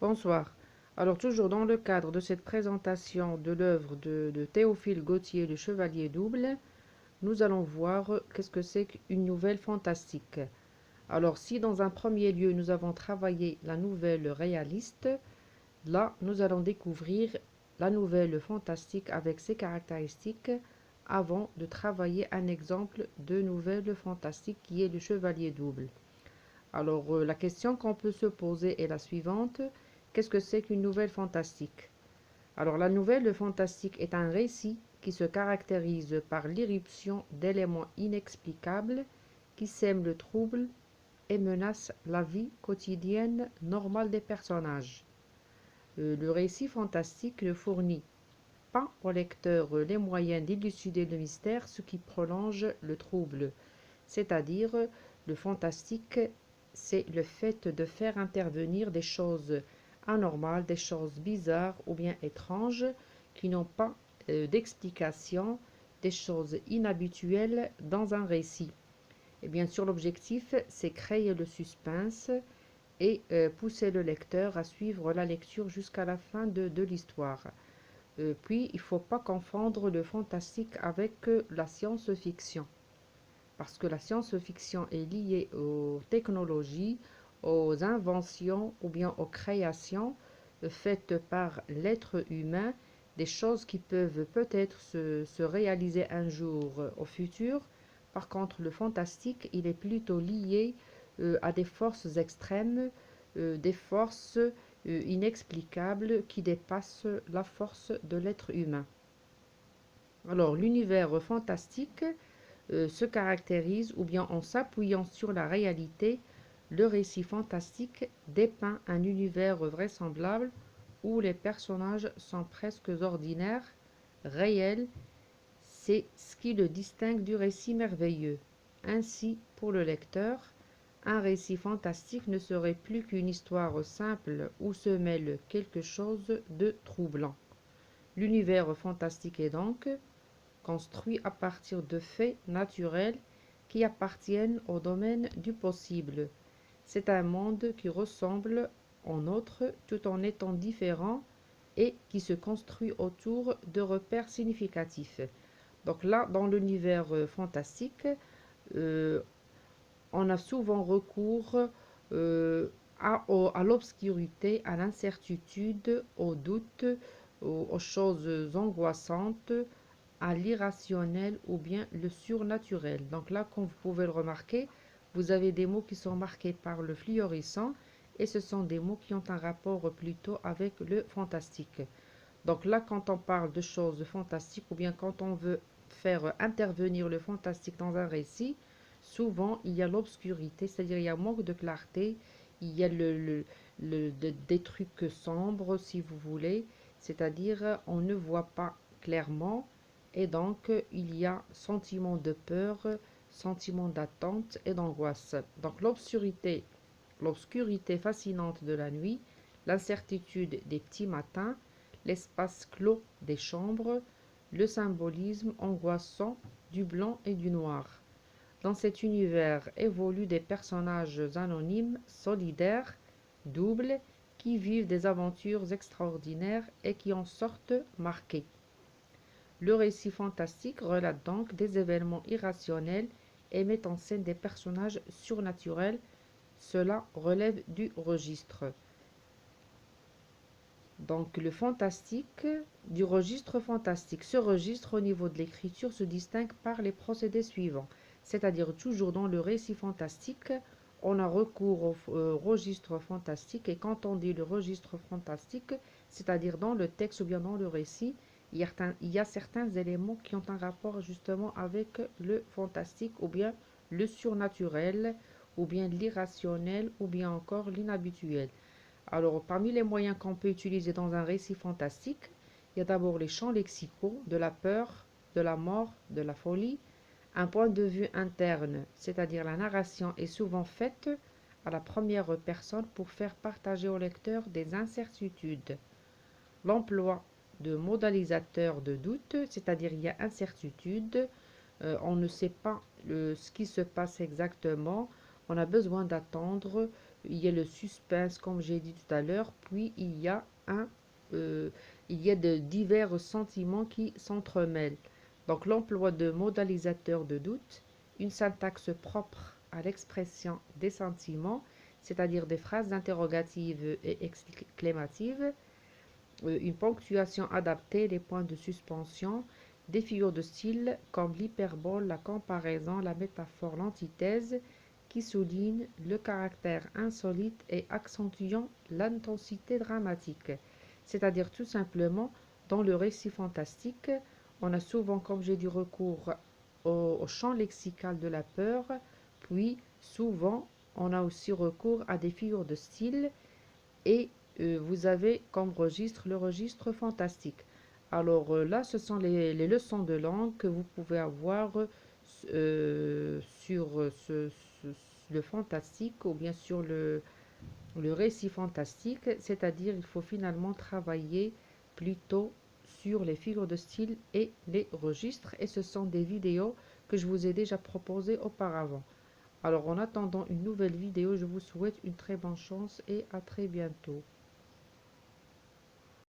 Bonsoir. Alors, toujours dans le cadre de cette présentation de l'œuvre de Théophile Gautier, Le Chevalier Double, nous allons voir qu'est-ce que c'est qu'une nouvelle fantastique. Alors, si dans un premier lieu, nous avons travaillé la nouvelle réaliste, là, nous allons découvrir la nouvelle fantastique avec ses caractéristiques avant de travailler un exemple de nouvelle fantastique qui est Le Chevalier Double. Alors, la question qu'on peut se poser est la suivante. Qu'est-ce que c'est qu'une nouvelle fantastique? Alors, la nouvelle fantastique est un récit qui se caractérise par l'irruption d'éléments inexplicables qui sèment le trouble et menacent la vie quotidienne normale des personnages. Le récit fantastique ne fournit pas au lecteur les moyens d'élucider le mystère, ce qui prolonge le trouble. C'est-à-dire, le fantastique, c'est le fait de faire intervenir des choses anormales, des choses bizarres ou bien étranges qui n'ont pas d'explication, des choses inhabituelles dans un récit. Et bien sûr, l'objectif, c'est créer le suspense et pousser le lecteur à suivre la lecture jusqu'à la fin de l'histoire. Puis, il ne faut pas confondre le fantastique avec la science-fiction parce que la science-fiction est liée aux technologies, aux inventions ou bien aux créations faites par l'être humain, des choses qui peuvent peut-être se réaliser un jour au futur. Par contre, le fantastique, il est plutôt lié à des forces extrêmes, des forces inexplicables qui dépassent la force de l'être humain. Alors, l'univers fantastique se caractérise ou bien en s'appuyant sur la réalité, le récit fantastique dépeint un univers vraisemblable où les personnages sont presque ordinaires, réels, c'est ce qui le distingue du récit merveilleux. Ainsi, pour le lecteur, un récit fantastique ne serait plus qu'une histoire simple où se mêle quelque chose de troublant. L'univers fantastique est donc construit à partir de faits naturels qui appartiennent au domaine du possible. C'est un monde qui ressemble au nôtre tout en étant différent et qui se construit autour de repères significatifs. Donc là, dans l'univers fantastique, euh, on a souvent recours euh, à l'obscurité, à l'incertitude, au doute, aux choses angoissantes, à l'irrationnel ou bien le surnaturel. Donc là, comme vous pouvez le remarquer, vous avez des mots qui sont marqués par le fluorescent et ce sont des mots qui ont un rapport plutôt avec le fantastique. Donc là, quand on parle de choses fantastiques ou bien quand on veut faire intervenir le fantastique dans un récit, souvent il y a l'obscurité, c'est-à-dire il y a un manque de clarté, il y a des trucs sombres si vous voulez, c'est-à-dire on ne voit pas clairement et donc il y a sentiment de peur, sentiment d'attente et d'angoisse. Donc l'obscurité fascinante de la nuit, l'incertitude des petits matins, l'espace clos des chambres, le symbolisme angoissant du blanc et du noir. Dans cet univers évoluent des personnages anonymes, solidaires, doubles, qui vivent des aventures extraordinaires et qui en sortent marqués. Le récit fantastique relate donc des événements irrationnels et met en scène des personnages surnaturels. Cela relève du registre. Donc le fantastique, du registre fantastique. Ce registre au niveau de l'écriture se distingue par les procédés suivants. C'est-à-dire toujours dans le récit fantastique, on a recours au registre fantastique et quand on dit le registre fantastique, c'est-à-dire dans le texte ou bien dans le récit, il y a certains éléments qui ont un rapport justement avec le fantastique ou bien le surnaturel ou bien l'irrationnel ou bien encore l'inhabituel. Alors, parmi les moyens qu'on peut utiliser dans un récit fantastique, il y a d'abord les champs lexicaux de la peur, de la mort, de la folie, un point de vue interne, c'est-à-dire la narration est souvent faite à la première personne pour faire partager au lecteur des incertitudes. L'emploi de modélisateurs de doute, c'est-à-dire il y a incertitude, on ne sait pas ce qui se passe exactement, on a besoin d'attendre il y a le suspense, comme j'ai dit tout à l'heure, puis euh, il y a de divers sentiments qui s'entremêlent. Donc l'emploi de modélisateurs de doute, une syntaxe propre à l'expression des sentiments, c'est-à-dire des phrases interrogatives et exclamatives, une ponctuation adaptée, les points de suspension, des figures de style comme l'hyperbole, la comparaison, la métaphore, l'antithèse, qui soulignent le caractère insolite et accentuant l'intensité dramatique. C'est-à-dire tout simplement, dans le récit fantastique, on a souvent, comme j'ai dit, recours au champ lexical de la peur, puis souvent on a aussi recours à des figures de style et vous avez comme registre le registre fantastique. Alors là, ce sont les leçons de langue que vous pouvez avoir sur le fantastique ou bien sur le récit fantastique, c'est-à-dire il faut finalement travailler plutôt sur les figures de style et les registres, et ce sont des vidéos que je vous ai déjà proposées auparavant. Alors en attendant une nouvelle vidéo, je vous souhaite une très bonne chance et à très bientôt.